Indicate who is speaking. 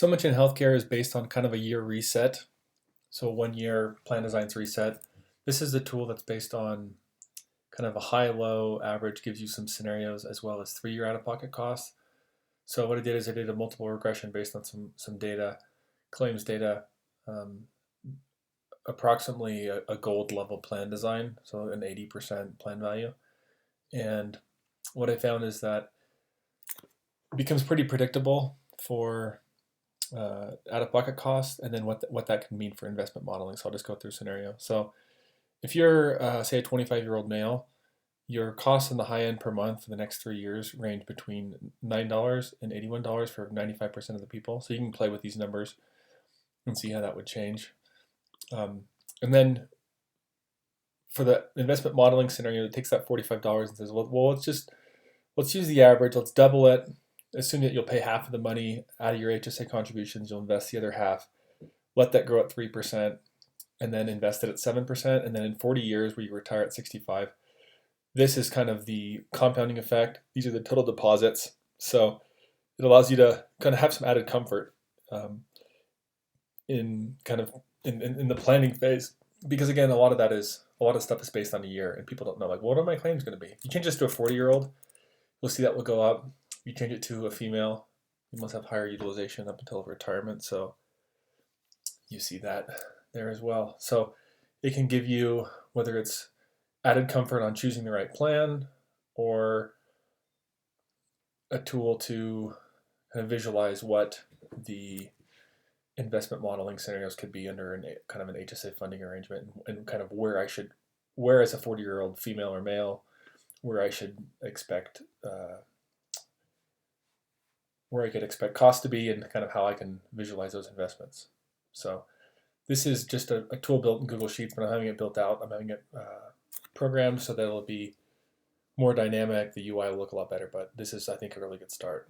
Speaker 1: So much in healthcare is based on kind of a year reset. So 1 year plan designs reset. This is the tool that's based on kind of a high, low, average, gives you some scenarios as well as 3 year out of pocket costs. So what I did is I did a multiple regression based on some data, claims data, um, approximately a gold level plan design, so an 80% plan value. And what I found is that it becomes pretty predictable for out-of-pocket costs, and then what that can mean for investment modeling. So I'll just go through a scenario. So if you're, say, a 25-year-old male, your costs in the high end per month for the next 3 years range between $9 and $81 for 95% of the people. So you can play with these numbers and see how that would change. And then for the investment modeling scenario, it takes that $45 and says, well, let's use the average. Let's double it. Assume that you'll pay half of the money out of your HSA contributions. You'll invest the other half. Let that grow at 3%, and then invest it at 7%. And then in 40 years, where you retire at 65, this is kind of the compounding effect. These are the total deposits. So it allows you to kind of have some added comfort in the planning phase, because again, a lot of stuff is based on a year, and people don't know, like, what are my claims going to be? You can't just do a 40-year-old. You'll see that will go up. You change it to a female, you must have higher utilization up until retirement, so you see that there as well. So it can give you, whether it's added comfort on choosing the right plan or a tool to kind of visualize what the investment modeling scenarios could be under kind of an HSA funding arrangement, and kind of where as a 40-year-old female or male, where I should expect where I could expect costs to be, and kind of how I can visualize those investments. So this is just a tool built in Google Sheets, but I'm having it built out. I'm having it programmed so that it'll be more dynamic. The UI will look a lot better, but this is, I think, a really good start.